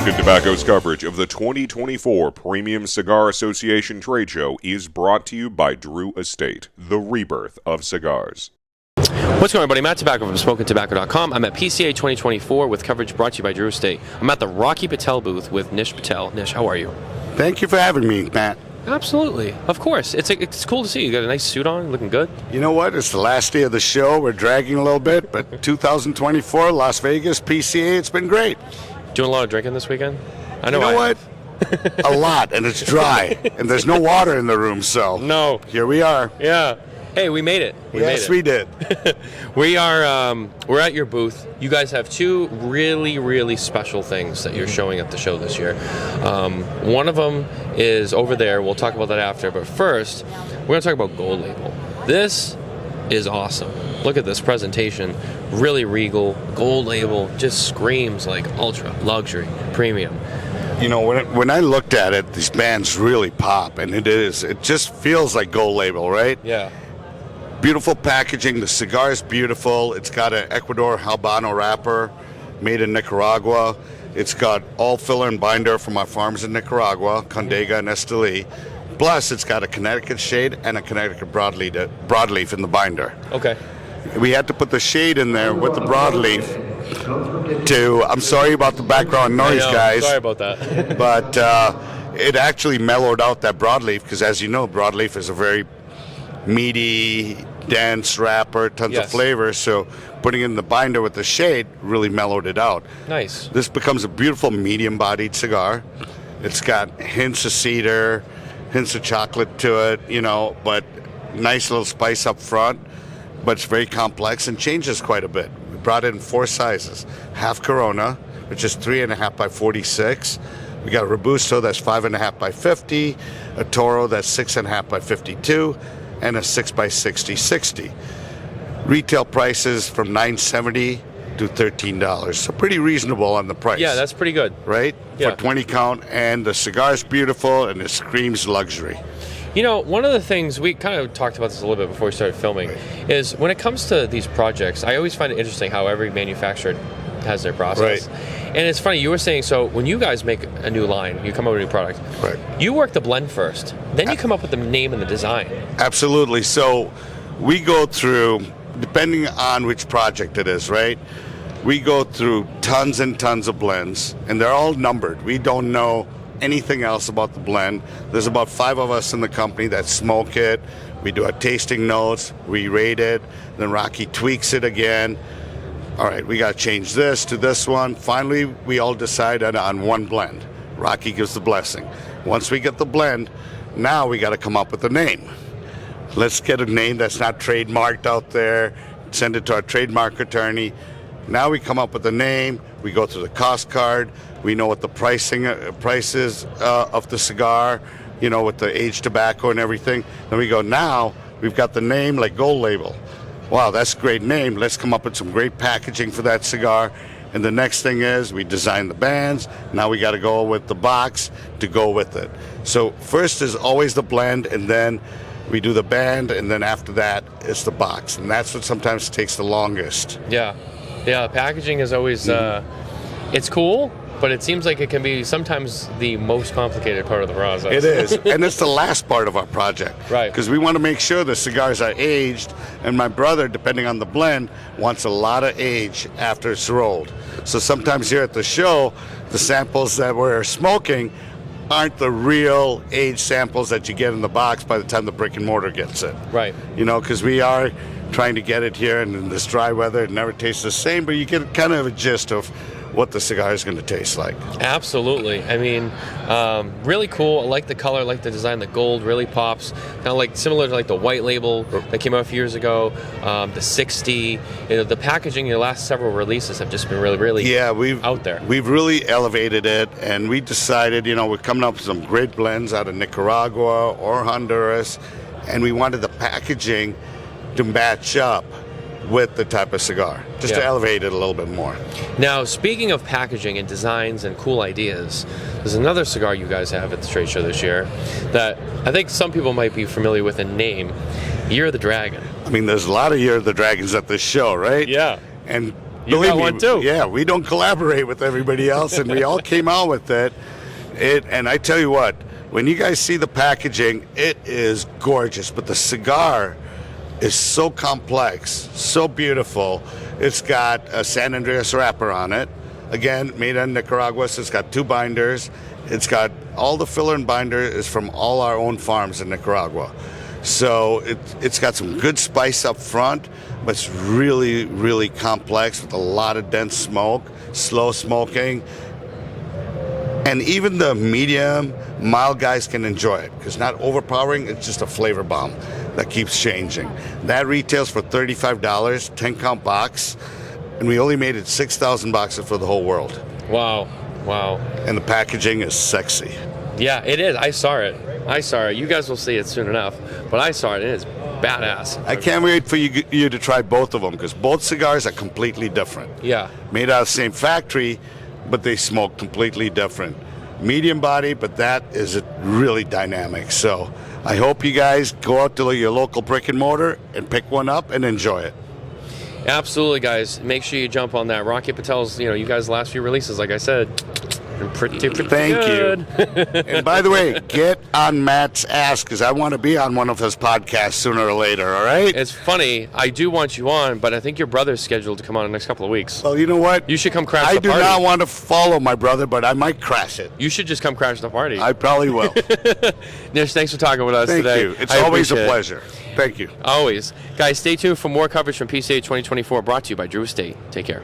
Smokin Tobacco's coverage of the 2024 Premium Cigar Association Trade Show is brought to you by Drew Estate, the rebirth of cigars. What's going on, everybody? Matt Tabacco from SmokinTobacco.com. I'm at PCA 2024 with coverage brought to you by Drew Estate. I'm at the Rocky Patel booth with Nish Patel. Nish, how are you? Thank you for having me, Matt. Absolutely. Of course. It's cool to see you. You got a nice suit on, looking good. You know what? It's the last day of the show. We're dragging a little bit, but 2024, Las Vegas, PCA, it's been great. Doing a lot of drinking this weekend? I know. You know what? A lot, and it's dry, and there's no water in the room, so no. Here we are. Yeah. Hey, we made it. Yes, we did. We are. We're at your booth. You guys have two really, really special things that you're showing at the show this year. One of them is over there. We'll talk about that after. But first, we're going to talk about Gold Label. This is awesome. Look at this presentation. Really regal. Gold Label just screams like ultra, luxury, premium. You know, when I looked at it, these bands really pop, and it just feels like Gold Label, right? Yeah. Beautiful packaging. The cigar is beautiful. It's got an Ecuador Habano wrapper made in Nicaragua. It's got all filler and binder from our farms in Nicaragua, Condega and Esteli. Plus, it's got a Connecticut shade and a Connecticut broadleaf in the binder. Okay. We had to put the shade in there with the broadleaf I'm sorry about the background noise, guys. Sorry about that. But it actually mellowed out that broadleaf because, as you know, broadleaf is a very meaty, dense wrapper, tons of flavor. So putting in the binder with the shade really mellowed it out. Nice. This becomes a beautiful medium-bodied cigar. It's got hints of cedar, hints of chocolate to it, you know, but nice little spice up front. But it's very complex and changes quite a bit. We brought in 4 sizes. Half Corona, which is 3.5 by 46. We got a Robusto that's 5.5 by 50, a Toro that's 6.5 by 52, and a 6 by 60. Retail prices from $9.70 to $13, so pretty reasonable on the price. Yeah, that's pretty good. Right? Yeah. For 20 count, and the cigar's beautiful, and it screams luxury. You know, one of the things, we kind of talked about this a little bit before we started filming, is when it comes to these projects, I always find it interesting how every manufacturer has their process. Right. And it's funny, you were saying, so when you guys make a new line, you come up with a new product, right, you work the blend first, then you come up with the name and the design. Absolutely. So we go through, depending on which project it is, right? We go through tons and tons of blends, and they're all numbered. We don't know anything else about the blend. There's about 5 of us in the company that smoke it. We do our tasting notes, we rate it, then Rocky tweaks it again. All right, we got to change this to this one. Finally, we all decide on one blend. Rocky gives the blessing. Once we get the blend, now we got to come up with a name. Let's get a name that's not trademarked out there, send it to our trademark attorney. Now we come up with a name, we go through the cost card, we know what the price is of the cigar, you know, with the aged tobacco and everything. Then we go, now we've got the name like Gold Label. Wow, that's a great name. Let's come up with some great packaging for that cigar. And the next thing is we design the bands. Now we got to go with the box to go with it. So first is always the blend, and then we do the band, and then after that it's the box. And that's what sometimes takes the longest. Yeah. Yeah, packaging is always, it's cool, but it seems like it can be sometimes the most complicated part of the process. It is, and it's the last part of our project. Right. Because we want to make sure the cigars are aged, and my brother, depending on the blend, wants a lot of age after it's rolled. So sometimes here at the show, the samples that we're smoking aren't the real age samples that you get in the box by the time the brick and mortar gets it. Right. You know, because we are trying to get it here, and in this dry weather, it never tastes the same, but you get kind of a gist of what the cigar is going to taste like. Absolutely. I mean, really cool. I like the color, I like the design. The gold really pops. Kind of like similar to like the white label that came out a few years ago. The 60. You know, the packaging. Your last several releases have just been really out there. We've really elevated it, and we decided, you know, we're coming up with some great blends out of Nicaragua or Honduras, and we wanted the packaging to match up with the type of cigar, just to elevate it a little bit more. Now, speaking of packaging and designs and cool ideas, there's another cigar you guys have at the trade show this year that I think some people might be familiar with in name, Year of the Dragon. I mean, there's a lot of Year of the Dragons at this show, right? Yeah. And You Believe got me, one too. Yeah, we don't collaborate with everybody else, and we all came out with it. And I tell you what, when you guys see the packaging, it is gorgeous. But the cigar is so complex, so beautiful. It's got a San Andreas wrapper on it. Again, made in Nicaragua, so it's got 2 binders. It's got all the filler and binder is from all our own farms in Nicaragua. So it's got some good spice up front, but it's really, really complex with a lot of dense smoke, slow smoking. And even the medium, mild guys can enjoy it because not overpowering, it's just a flavor bomb that keeps changing. That retails for $35, 10-count box, and we only made it 6,000 boxes for the whole world. Wow. And the packaging is sexy. Yeah, it is. I saw it. You guys will see it soon enough, but I saw it. It is badass. I can't wait for you to try both of them because both cigars are completely different. Yeah. Made out of the same factory, but they smoke completely different. Medium body, but that is really dynamic. So I hope you guys go out to your local brick and mortar and pick one up and enjoy it. Absolutely, guys. Make sure you jump on that. Rocky Patel's, you guys' last few releases, like I said, pretty Thank good. you. And by the way, get on Matt's ass because I want to be on one of his podcasts sooner or later, all right? It's funny. I do want you on, but I think your brother's scheduled to come on in the next couple of weeks. Well, you know what? You should come crash I the do party. not want to follow my brother, but I might crash it. You should just come crash the party. I probably will. Nish, thanks for talking with us Thank today. you. It's I always a appreciate it. pleasure. Thank you. Always. Guys, stay tuned for more coverage from PCA 2024 brought to you by Drew Estate. Take care.